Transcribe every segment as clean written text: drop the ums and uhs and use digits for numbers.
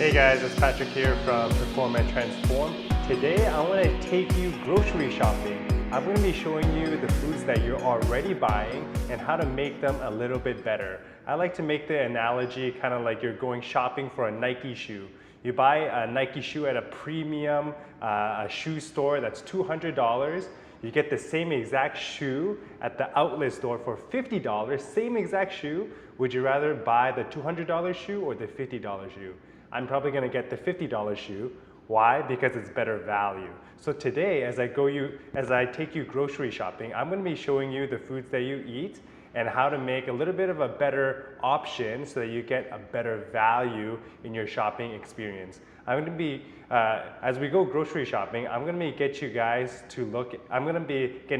Hey guys, it's Patrick here from Perform and Transform. Today I want to take you grocery shopping. I'm going to be showing you the foods that you're already buying and how to make them a little bit better. I like to make the analogy kind of like you're going shopping for a Nike shoe. You buy a Nike shoe at a premium a shoe store that's $200. You get the same exact shoe at the outlet store for $50, same exact shoe. Would you rather buy the $200 shoe or the $50 shoe? I'm probably going to get the $50 shoe. Why? Because it's better value. So today, as I take you grocery shopping, I'm going to be showing you the foods that you eat and how to make a little bit of a better option so that you get a better value in your shopping experience. I'm going to be, as we go grocery shopping, I'm going to be getting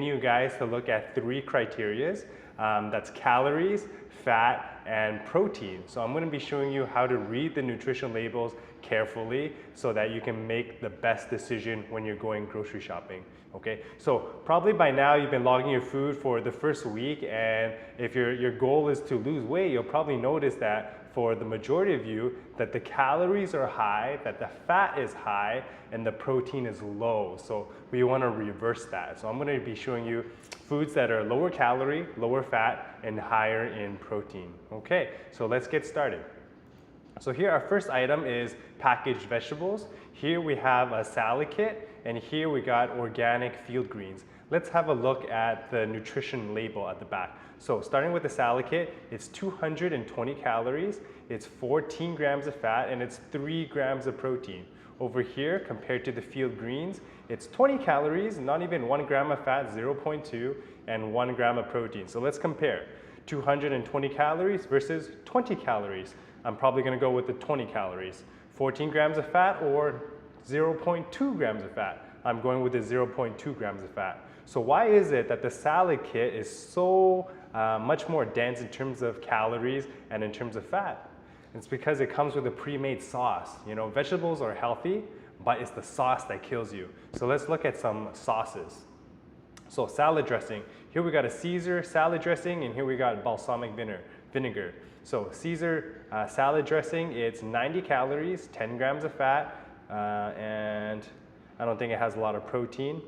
you guys to look at three criterias. That's calories, fat, and protein. So I'm going to be showing you how to read the nutrition labels carefully so that you can make the best decision when you're going grocery shopping. Okay, so probably by now you've been logging your food for the first week, and if your goal is to lose weight, you'll probably notice that for the majority of you that the calories are high, that the fat is high, and the protein is low. So we want to reverse that. So I'm going to be showing you foods that are lower calorie, lower fat, and higher in protein. Okay, so let's get started. So here our first item is packaged vegetables. Here we have a salad kit, and here we got organic field greens. Let's have a look at the nutrition label at the back. So starting with the salad kit, it's 220 calories, it's 14 grams of fat, and it's 3 grams of protein. Over here, compared to the field greens, it's 20 calories, not even 1 gram of fat, 0.2, and 1 gram of protein. So let's compare 220 calories versus 20 calories. I'm probably going to go with the 20 calories. 14 grams of fat or 0.2 grams of fat. I'm going with the 0.2 grams of fat. So why is it that the salad kit is so much more dense in terms of calories and in terms of fat? It's because it comes with a pre-made sauce. You know, vegetables are healthy, but it's the sauce that kills you. So let's look at some sauces. So salad dressing. Here we got a Caesar salad dressing, and here we got balsamic vinegar. So Caesar salad dressing, it's 90 calories, 10 grams of fat, and I don't think it has a lot of protein.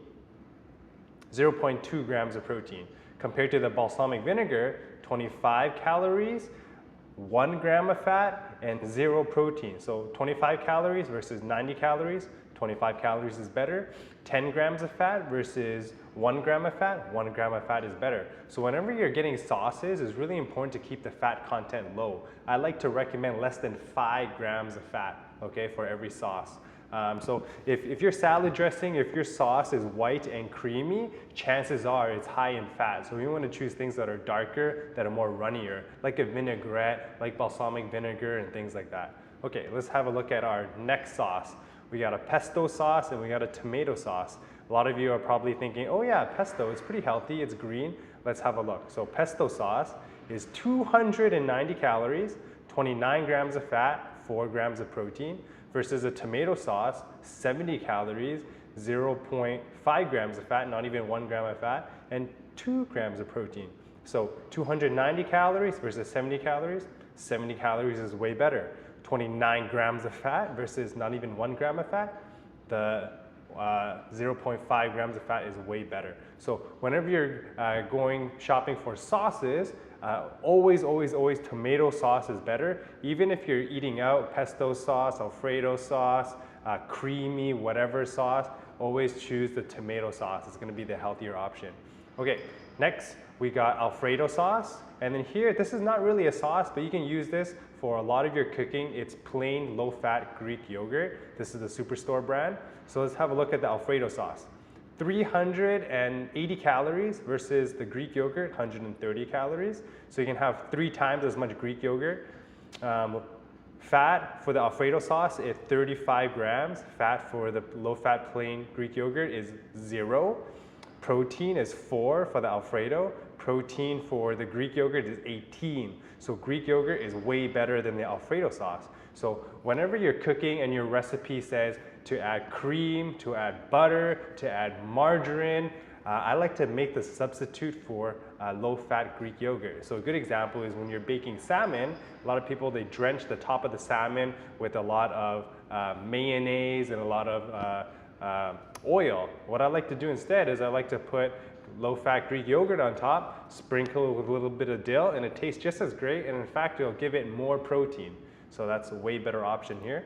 0.2 grams of protein. Compared to the balsamic vinegar, 25 calories, 1 gram of fat, and 0 protein. So 25 calories versus 90 calories, 25 calories is better. 10 grams of fat versus 1 gram of fat, 1 gram of fat is better. So whenever you're getting sauces, it's really important to keep the fat content low. I like to recommend less than 5 grams of fat, okay, for every sauce. So if your salad dressing, if your sauce is white and creamy, chances are it's high in fat. So we want to choose things that are darker, that are more runnier, like a vinaigrette, like balsamic vinegar and things like that. Okay, let's have a look at our next sauce. We got a pesto sauce and we got a tomato sauce. A lot of you are probably thinking, oh yeah, pesto, it's pretty healthy, it's green. Let's have a look. So pesto sauce is 290 calories, 29 grams of fat, 4 grams of protein, versus a tomato sauce, 70 calories, 0.5 grams of fat, not even 1 gram of fat, and 2 grams of protein. So 290 calories versus 70 calories, 70 calories is way better. 29 grams of fat versus not even 1 gram of fat, the 0.5 grams of fat is way better. So whenever you're going shopping for sauces, always tomato sauce is better. Even if you're eating out, pesto sauce, Alfredo sauce, creamy, whatever sauce, always choose the tomato sauce. It's going to be the healthier option. Okay, next we got Alfredo sauce. And then here, this is not really a sauce, but you can use this for a lot of your cooking. It's plain low-fat Greek yogurt. This is the Superstore brand. So let's have a look at the Alfredo sauce. 380 calories versus the Greek yogurt, 130 calories. So you can have 3 times as much Greek yogurt. Fat for the Alfredo sauce is 35 grams. Fat for the low-fat plain Greek yogurt is 0. Protein is 4 for the Alfredo. Protein for the Greek yogurt is 18. So Greek yogurt is way better than the Alfredo sauce. So whenever you're cooking and your recipe says to add cream, to add butter, to add margarine, I like to make the substitute for low-fat Greek yogurt. So a good example is when you're baking salmon, a lot of people, they drench the top of the salmon with a lot of mayonnaise and a lot of oil. What I like to do instead is I like to put low-fat Greek yogurt on top, sprinkle it with a little bit of dill, and it tastes just as great, and in fact, it'll give it more protein. So that's a way better option here.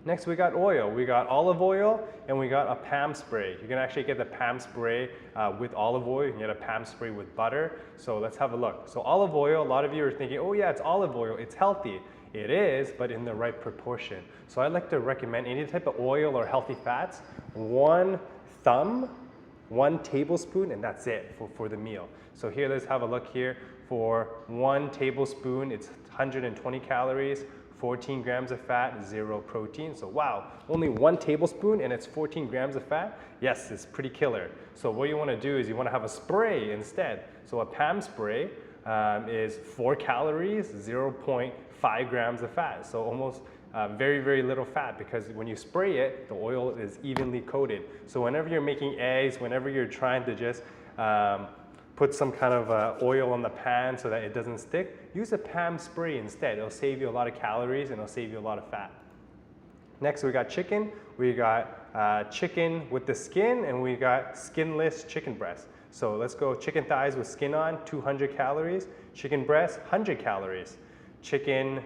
Next, we got oil. We got olive oil, and we got a PAM spray. You can actually get the PAM spray with olive oil. You can get a PAM spray with butter. So let's have a look. So olive oil, a lot of you are thinking, oh yeah, it's olive oil, it's healthy. It is, but in the right proportion. So I like to recommend any type of oil or healthy fats, 1 thumb, 1 tablespoon, and that's it for the meal. So here, let's have a look here. For 1 tablespoon, it's 120 calories, 14 grams of fat, 0 protein. So wow, only 1 tablespoon and it's 14 grams of fat? Yes, it's pretty killer. So what you want to do is you want to have a spray instead. So a PAM spray is 4 calories, 0.5 grams of fat. So almost very, very little fat, because when you spray it, the oil is evenly coated. So whenever you're making eggs, whenever you're trying to just put some kind of oil on the pan so that it doesn't stick, use a PAM spray instead. It'll save you a lot of calories and it'll save you a lot of fat. Next, we got chicken. We got chicken with the skin, and we got skinless chicken breast. So let's go chicken thighs with skin on, 200 calories. Chicken breast, 100 calories. Chicken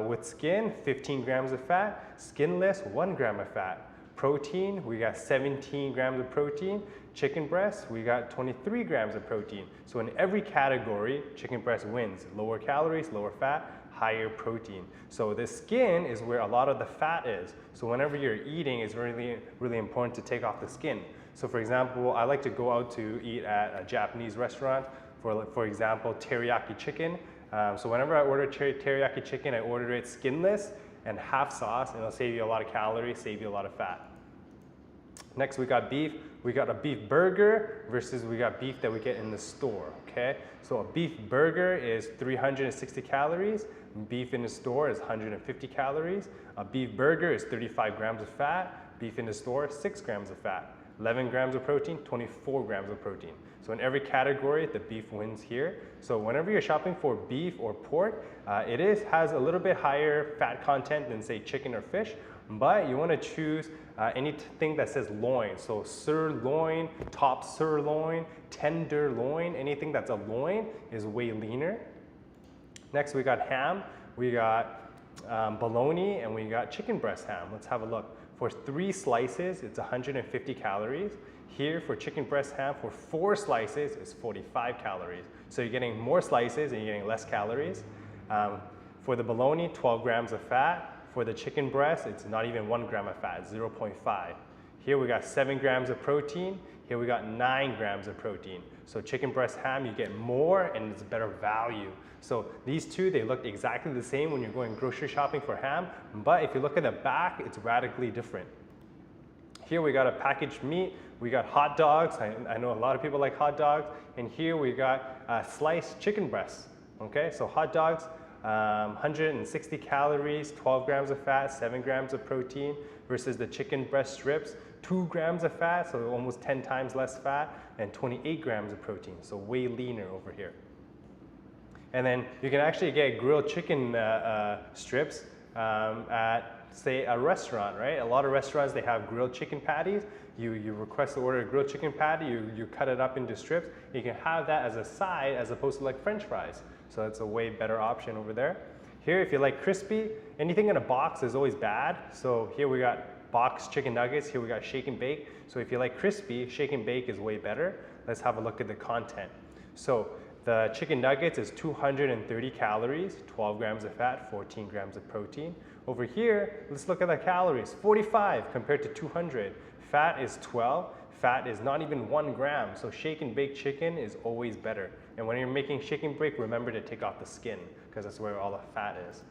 with skin, 15 grams of fat. Skinless, 1 gram of fat. Protein, we got 17 grams of protein. Chicken breast, we got 23 grams of protein. So in every category, chicken breast wins. Lower calories, lower fat, higher protein. So the skin is where a lot of the fat is. So whenever you're eating, it's really, really important to take off the skin. So for example, I like to go out to eat at a Japanese restaurant, for example, teriyaki chicken. So whenever I order teriyaki chicken, I order it skinless and half sauce, and it'll save you a lot of calories, save you a lot of fat. Next, we got beef. We got a beef burger versus we got beef that we get in the store, okay? So a beef burger is 360 calories. Beef in the store is 150 calories. A beef burger is 35 grams of fat. Beef in the store, 6 grams of fat. 11 grams of protein, 24 grams of protein. So in every category, the beef wins here. So whenever you're shopping for beef or pork, it has a little bit higher fat content than say chicken or fish, but you want to choose anything that says loin. So sirloin, top sirloin, tenderloin, anything that's a loin is way leaner. Next, we got ham, we got bologna, and we got chicken breast ham. Let's have a look. For 3 slices, it's 150 calories. Here for chicken breast ham, for 4 slices, it's 45 calories. So you're getting more slices and you're getting less calories. For the bologna, 12 grams of fat. For the chicken breast, it's not even 1 gram of fat, 0.5. Here we got 7 grams of protein. Here we got 9 grams of protein. So chicken breast ham, you get more and it's better value. So these two, they look exactly the same when you're going grocery shopping for ham, but if you look at the back, it's radically different. Here we got a packaged meat, we got hot dogs. I know a lot of people like hot dogs. And here we got sliced chicken breasts. Okay, so hot dogs, 160 calories, 12 grams of fat, 7 grams of protein, versus the chicken breast strips, 2 grams of fat, so almost 10 times less fat, and 28 grams of protein, so way leaner over here. And then you can actually get grilled chicken strips at, say, a restaurant, right? A lot of restaurants, they have grilled chicken patties. You request to order a grilled chicken patty, you cut it up into strips. You can have that as a side as opposed to like French fries. So that's a way better option over there. Here, if you like crispy, anything in a box is always bad. So here we got boxed chicken nuggets. Here we got shake and bake. So if you like crispy, shake and bake is way better. Let's have a look at the content. So the chicken nuggets is 230 calories, 12 grams of fat, 14 grams of protein. Over here, let's look at the calories, 45 compared to 200. Fat is 12. Fat is not even 1 gram, so shake and bake chicken is always better. And when you're making shake and bake, remember to take off the skin, because that's where all the fat is.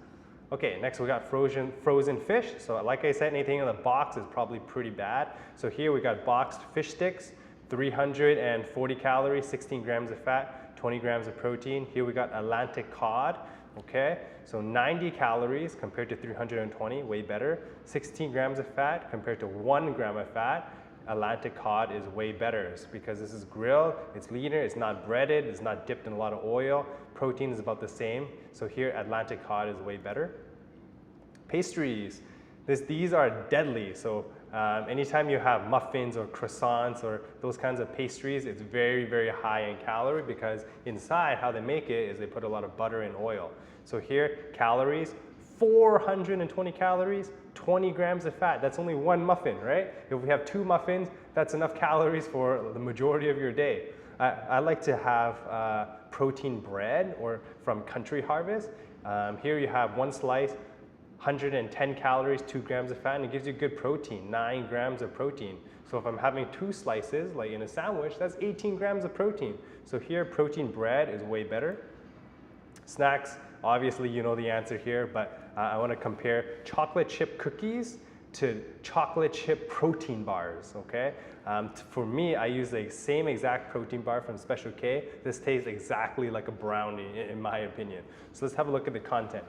Okay, next we got frozen fish. So like I said, anything in the box is probably pretty bad. So here we got boxed fish sticks, 340 calories, 16 grams of fat, 20 grams of protein. Here we got Atlantic cod, okay? So 90 calories compared to 320, way better. 16 grams of fat compared to 1 gram of fat. Atlantic cod is way better. It's because this is grilled, it's leaner, it's not breaded, it's not dipped in a lot of oil. Protein is about the same. So here, Atlantic cod is way better. Pastries. These are deadly. So anytime you have muffins or croissants or those kinds of pastries, it's very, very high in calorie because inside how they make it is they put a lot of butter and oil. So here, calories, 420 calories, 20 grams of fat. That's only one muffin, right? If we have 2 muffins, that's enough calories for the majority of your day. I like to have protein bread or from Country Harvest. Here you have 1 slice, 110 calories, 2 grams of fat, and it gives you good protein, 9 grams of protein. So if I'm having 2 slices, like in a sandwich, that's 18 grams of protein. So here, protein bread is way better. Snacks, obviously you know the answer here, but I want to compare chocolate chip cookies to chocolate chip protein bars, okay? For me, I use the same exact protein bar from Special K. This tastes exactly like a brownie, in my opinion. So let's have a look at the content.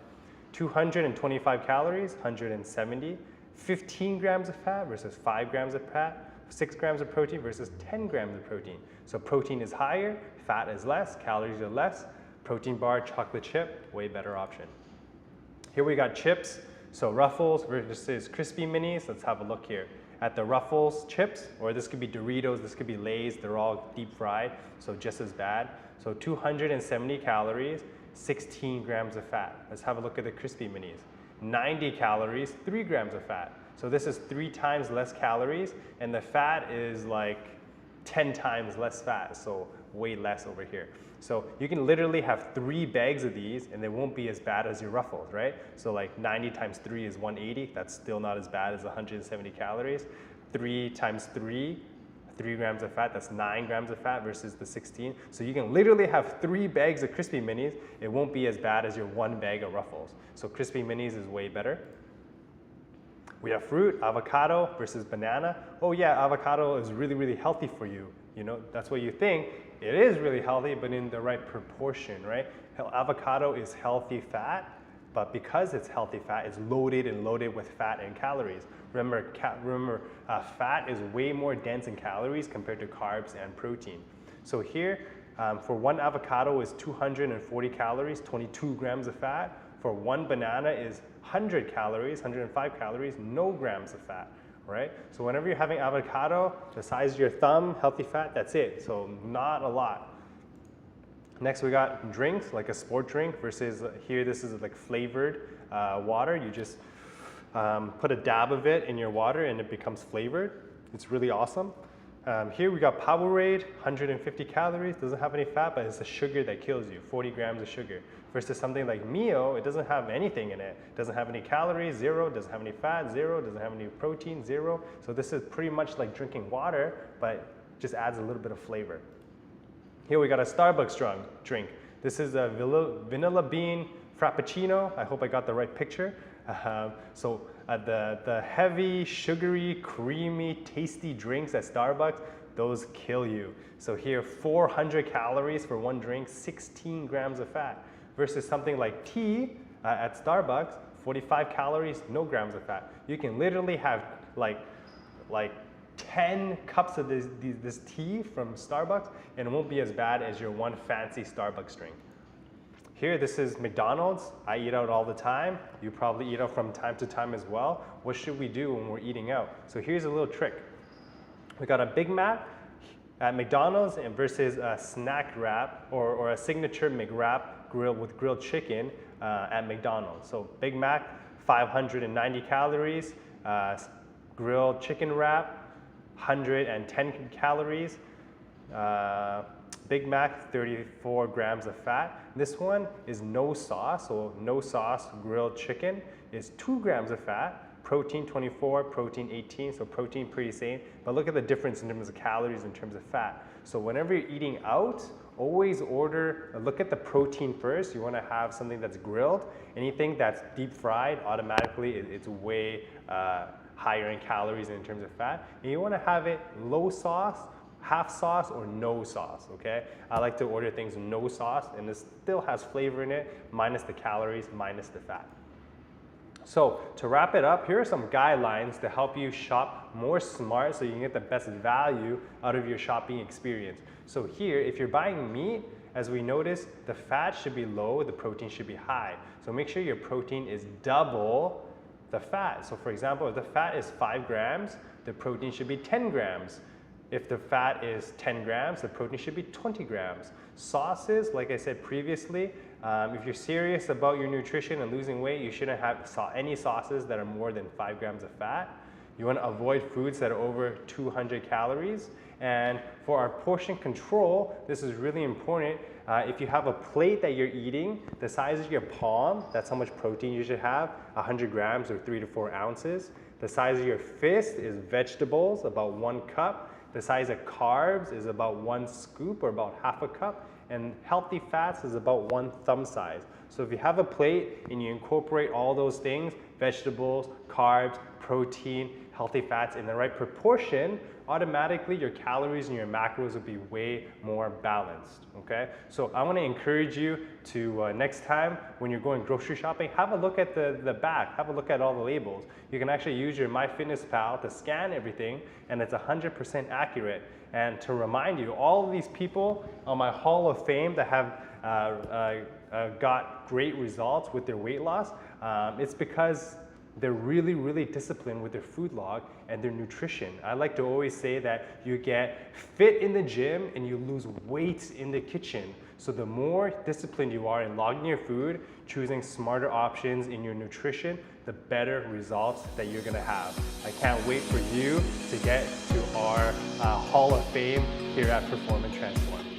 225 calories, 170, 15 grams of fat versus 5 grams of fat, 6 grams of protein versus 10 grams of protein. So protein is higher, fat is less, calories are less. Protein bar, chocolate chip, way better option. Here we got chips. So Ruffles versus Crispy Minis. Let's have a look here at the Ruffles chips, or this could be Doritos, this could be Lay's. They're all deep fried, so just as bad. So 270 calories, 16 grams of fat. Let's have a look at the Crispy Minis. 90 calories, 3 grams of fat. So this is 3 times less calories, and the fat is like 10 times less fat, so way less over here. So you can literally have 3 bags of these and they won't be as bad as your Ruffles, right? So like 90 times 3 is 180. That's still not as bad as 170 calories. 3 times 3, 3 grams of fat, that's 9 grams of fat versus the 16. So you can literally have 3 bags of Crispy Minis. It won't be as bad as your 1 bag of Ruffles. So Crispy Minis is way better. We have fruit, avocado versus banana. Oh yeah, avocado is really, really healthy for you. You know, that's what you think. It is really healthy, but in the right proportion, right? Avocado is healthy fat, but because it's healthy fat, it's loaded and loaded with fat and calories. Remember, fat is way more dense in calories compared to carbs and protein. So here, for 1 avocado is 240 calories, 22 grams of fat. For 1 banana is 100 calories, 105 calories, no grams of fat, right? So whenever you're having avocado, the size of your thumb, healthy fat, that's it. So not a lot. Next we got drinks, like a sport drink versus here this is like flavored water. You just put a dab of it in your water and it becomes flavored. It's really awesome. Here we got Powerade, 150 calories, doesn't have any fat, but it's the sugar that kills you, 40 grams of sugar. Versus something like Mio, it doesn't have anything in it. It doesn't have any calories, 0, doesn't have any fat, 0, doesn't have any protein, 0. So this is pretty much like drinking water, but just adds a little bit of flavor. Here we got a Starbucks drink. This is a vanilla bean frappuccino. I hope I got the right picture. The heavy, sugary, creamy, tasty drinks at Starbucks, those kill you. So here, 400 calories for 1 drink, 16 grams of fat. Versus something like tea at Starbucks, 45 calories, no grams of fat. You can literally have like 10 cups of this tea from Starbucks and it won't be as bad as your 1 fancy Starbucks drink. Here, this is McDonald's. I eat out all the time. You probably eat out from time to time as well. What should we do when we're eating out? So here's a little trick. We got a Big Mac at McDonald's and versus a snack wrap or a signature McWrap grilled with grilled chicken at McDonald's. So Big Mac, 590 calories. Grilled chicken wrap, 110 calories. Big Mac, 34 grams of fat. This one is no sauce, so no sauce grilled chicken is 2 grams of fat. Protein 24, protein 18, so protein pretty same. But look at the difference in terms of calories, in terms of fat. So whenever you're eating out, always look at the protein first. You want to have something that's grilled. Anything that's deep fried, automatically it's way higher in calories and in terms of fat. And you want to have it low sauce, half sauce, or no sauce, okay? I like to order things no sauce, and this still has flavor in it, minus the calories, minus the fat. So to wrap it up, here are some guidelines to help you shop more smart so you can get the best value out of your shopping experience. So here, if you're buying meat, as we noticed, the fat should be low, the protein should be high. So make sure your protein is double the fat. So for example, if the fat is 5 grams, the protein should be 10 grams. If the fat is 10 grams, the protein should be 20 grams. Sauces, like I said previously, if you're serious about your nutrition and losing weight, you shouldn't have any sauces that are more than 5 grams of fat. You want to avoid foods that are over 200 calories. And for our portion control, this is really important. If you have a plate that you're eating, the size of your palm, that's how much protein you should have, 100 grams or 3 to 4 ounces. The size of your fist is vegetables, about 1 cup. The size of carbs is about 1 scoop or about half a cup. And healthy fats is about 1 thumb size. So if you have a plate and you incorporate all those things, vegetables, carbs, protein, healthy fats in the right proportion, automatically your calories and your macros will be way more balanced, okay? So I wanna encourage you to, next time when you're going grocery shopping, have a look at the back, have a look at all the labels. You can actually use your MyFitnessPal to scan everything, and it's 100% accurate. And to remind you, all of these people on my Hall of Fame that have got great results with their weight loss, it's because they're really, really disciplined with their food log and their nutrition. I like to always say that you get fit in the gym and you lose weight in the kitchen. So the more disciplined you are in logging your food, choosing smarter options in your nutrition, the better results that you're gonna have. I can't wait for you to get to our Hall of Fame here at Perform and Transform.